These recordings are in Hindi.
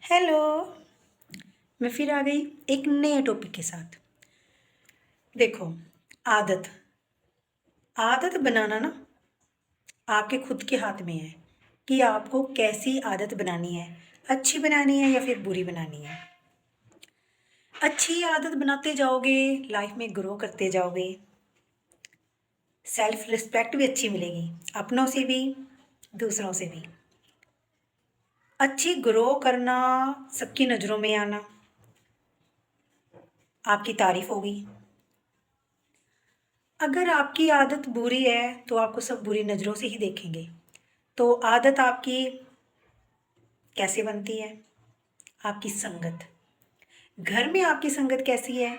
हेलो। मैं फिर आ गई एक नए टॉपिक के साथ। देखो, आदत आदत बनाना ना आपके खुद के हाथ में है कि आपको कैसी आदत बनानी है। अच्छी बनानी है या फिर बुरी बनानी है। अच्छी आदत बनाते जाओगे, लाइफ में ग्रो करते जाओगे, सेल्फ रिस्पेक्ट भी अच्छी मिलेगी, अपनों से भी दूसरों से भी। अच्छी ग्रो करना, सबकी नज़रों में आना, आपकी तारीफ होगी। अगर आपकी आदत बुरी है तो आपको सब बुरी नज़रों से ही देखेंगे। तो आदत आपकी कैसे बनती है? आपकी संगत, घर में आपकी संगत कैसी है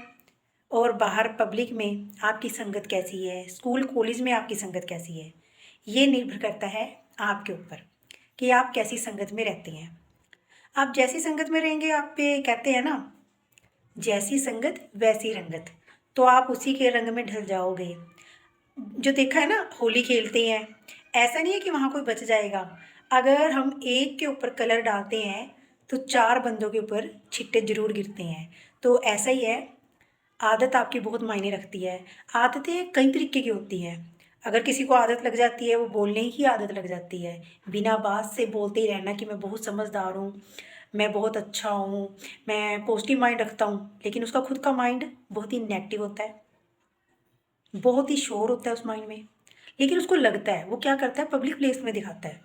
और बाहर पब्लिक में आपकी संगत कैसी है, स्कूल कॉलेज में आपकी संगत कैसी है, ये निर्भर करता है आपके ऊपर कि आप कैसी संगत में रहते हैं। आप जैसी संगत में रहेंगे, आप पे कहते हैं ना, जैसी संगत वैसी रंगत। तो आप उसी के रंग में ढल जाओगे। जो देखा है ना, होली खेलते हैं, ऐसा नहीं है कि वहाँ कोई बच जाएगा। अगर हम एक के ऊपर कलर डालते हैं तो चार बंदों के ऊपर छिट्टे जरूर गिरते हैं। तो ऐसा ही है, आदत आपकी बहुत मायने रखती है। आदतें कई तरीके की होती हैं। अगर किसी को आदत लग जाती है, वो बोलने की आदत लग जाती है, बिना बात से बोलते ही रहना कि मैं बहुत समझदार हूँ, मैं बहुत अच्छा हूँ, मैं पॉजिटिव माइंड रखता हूँ, लेकिन उसका खुद का माइंड बहुत ही नेगेटिव होता है, बहुत ही शोर होता है उस माइंड में। लेकिन उसको लगता है, वो क्या करता है, पब्लिक प्लेस में दिखाता है।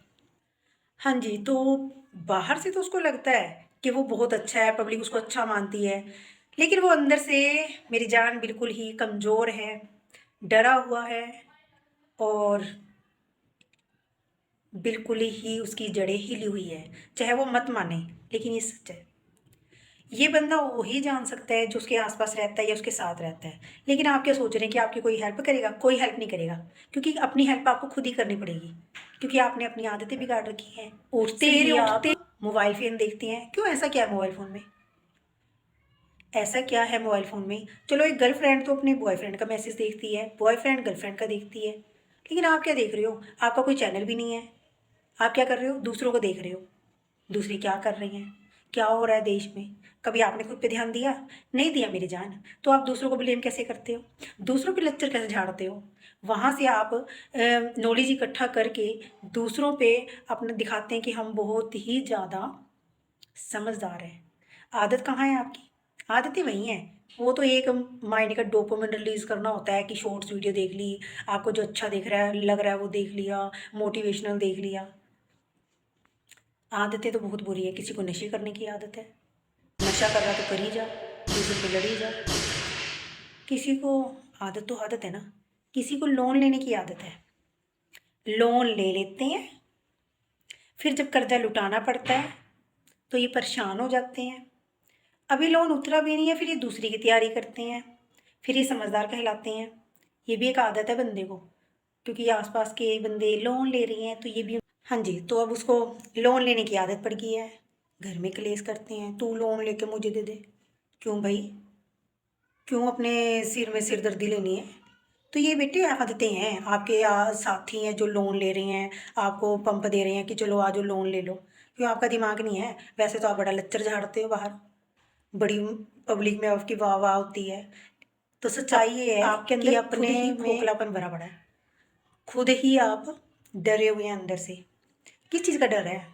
हाँ जी, तो बाहर से तो उसको लगता है कि वो बहुत अच्छा है, पब्लिक उसको अच्छा मानती है, लेकिन वो अंदर से, मेरी जान, बिल्कुल ही कमज़ोर है, डरा हुआ है, और बिल्कुल ही उसकी जड़ें हिली हुई है। चाहे वो मत माने, लेकिन ये सच है। ये बंदा वही जान सकता है जो उसके आसपास रहता है या उसके साथ रहता है। लेकिन आप क्या सोच रहे हैं कि आपकी कोई हेल्प करेगा? कोई हेल्प नहीं करेगा, क्योंकि अपनी हेल्प आपको खुद ही करनी पड़ेगी, क्योंकि आपने अपनी आदतें बिगाड़ रखी हैं। उठते ही आप मोबाइल फ़ोन देखते हैं। क्यों? ऐसा क्या है मोबाइल फ़ोन में? ऐसा क्या है मोबाइल फ़ोन में? चलो, एक गर्लफ्रेंड तो अपने बॉयफ्रेंड का मैसेज देखती है, बॉयफ्रेंड गर्लफ्रेंड का देखती है, लेकिन आप क्या देख रहे हो? आपका कोई चैनल भी नहीं है। आप क्या कर रहे हो? दूसरों को देख रहे हो, दूसरी क्या कर रही हैं, क्या हो रहा है देश में। कभी आपने खुद पे ध्यान दिया? नहीं दिया मेरी जान। तो आप दूसरों को ब्लेम कैसे करते हो? दूसरों पे लेक्चर कैसे झाड़ते हो? वहाँ से आप नॉलेज इकट्ठा करके दूसरों पे अपना दिखाते हैं कि हम बहुत ही ज़्यादा समझदार हैं। आदत कहाँ है आपकी? आदतें वही हैं। वो तो एक माइंड का डोपामिन रिलीज़ करना होता है कि शॉर्ट्स वीडियो देख ली, आपको जो अच्छा दिख रहा है, लग रहा है, वो देख लिया, मोटिवेशनल देख लिया। आदतें तो बहुत बुरी है। किसी को नशे करने की आदत है, नशा कर रहा तो कर ही जा, दूसरे पे लड़ ही जा। किसी को, आदत तो आदत है ना। किसी को लोन लेने की आदत है, लोन ले लेते हैं, फिर जब कर्जा लुटाना पड़ता है तो ये परेशान हो जाते हैं। अभी लोन उतरा भी नहीं है, फिर ये दूसरी की तैयारी करते हैं, फिर ये समझदार कहलाते हैं। ये भी एक आदत है बंदे को, क्योंकि आसपास के बंदे लोन ले रही हैं तो ये भी। हाँ जी, तो अब उसको लोन लेने की आदत पड़ गई है। घर में क्लेश करते हैं, तू लोन लेके मुझे दे दे। क्यों भाई? क्यों अपने सिर में सिरदर्दी लेनी है? तो ये बेटे आदतें हैं। आपके साथी हैं जो लोन ले रहे हैं, आपको पंप दे रहे हैं कि चलो आज लोन ले लो। क्यों? आपका दिमाग नहीं है? वैसे तो आप बड़ा लच्चर झाड़ते हो बाहर, बड़ी पब्लिक में आपकी वाह वाह होती है। तो सच्चाई ये है आपके अंदर अपने ही खोखलापन भरा पड़ा है। खुद ही आप डरे हुए हैं अंदर से। किस चीज़ का डर है?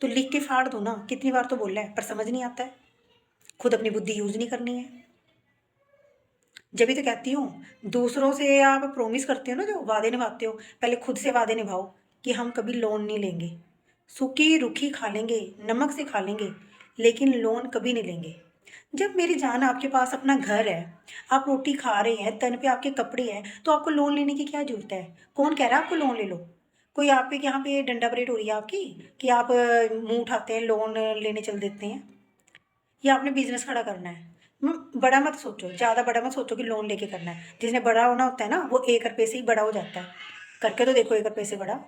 तो लिख के फाड़ दो ना। कितनी बार तो बोला है, पर समझ नहीं आता है। खुद अपनी बुद्धि यूज़ नहीं करनी है। जब भी तो कहती हूँ, दूसरों से आप प्रॉमिस करते हो ना, जो वादे निभाते हो, पहले खुद से वादे निभाओ कि हम कभी लोन नहीं लेंगे। सूखी रूखी खा लेंगे, नमक से खा लेंगे, लेकिन लोन कभी नहीं लेंगे। जब मेरी जान आपके पास अपना घर है, आप रोटी खा रहे हैं, तन पे आपके कपड़े हैं, तो आपको लोन लेने की क्या ज़रूरत है? कौन कह रहा है आपको लोन ले लो? कोई आप पे यहाँ पे डंडा परेड हो रही है आपकी कि आप मुँह उठाते हैं, लोन लेने चल देते हैं? या आपने बिजनेस खड़ा करना है? बड़ा मत सोचो, ज़्यादा बड़ा मत सोचो कि लोन लेके करना है। जिसने बड़ा होना होता है ना, वो 1 रुपये से ही बड़ा हो जाता है। करके तो देखो, 1 रुपये से बड़ा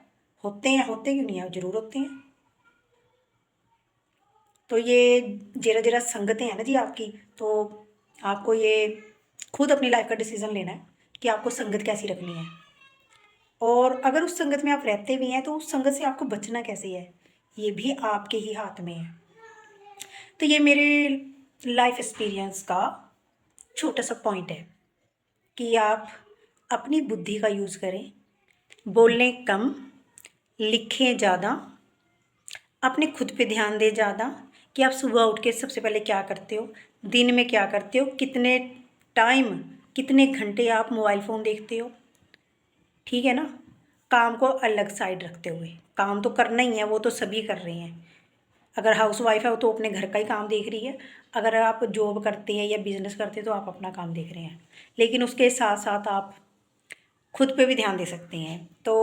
होते हैं। होते क्यों नहीं है? जरूर होते हैं। तो ये जरा जरा संगतें हैं ना जी आपकी। तो आपको ये खुद अपनी लाइफ का डिसीजन लेना है कि आपको संगत कैसी रखनी है, और अगर उस संगत में आप रहते भी हैं तो उस संगत से आपको बचना कैसे है, ये भी आपके ही हाथ में है। तो ये मेरे लाइफ एक्सपीरियंस का छोटा सा पॉइंट है कि आप अपनी बुद्धि का यूज़ करें, बोलें कम, लिखें ज़्यादा, अपने खुद पे ध्यान दें ज़्यादा कि आप सुबह उठ के सबसे पहले क्या करते हो, दिन में क्या करते हो, कितने टाइम, कितने घंटे आप मोबाइल फ़ोन देखते हो, ठीक है ना। काम को अलग साइड रखते हुए, काम तो करना ही है, वो तो सभी कर रहे हैं। अगर हाउस वाइफ है तो अपने घर का ही काम देख रही है, अगर आप जॉब करते हैं या बिजनेस करते हैं तो आप अपना काम देख रहे हैं, लेकिन उसके साथ साथ आप खुद पे भी ध्यान दे सकते हैं। तो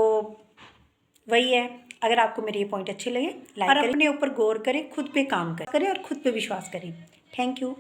वही है, अगर आपको मेरे ये पॉइंट अच्छे लगे लाइक करें, अपने ऊपर गौर करें, खुद पे काम करें और खुद पे विश्वास करें। Thank you.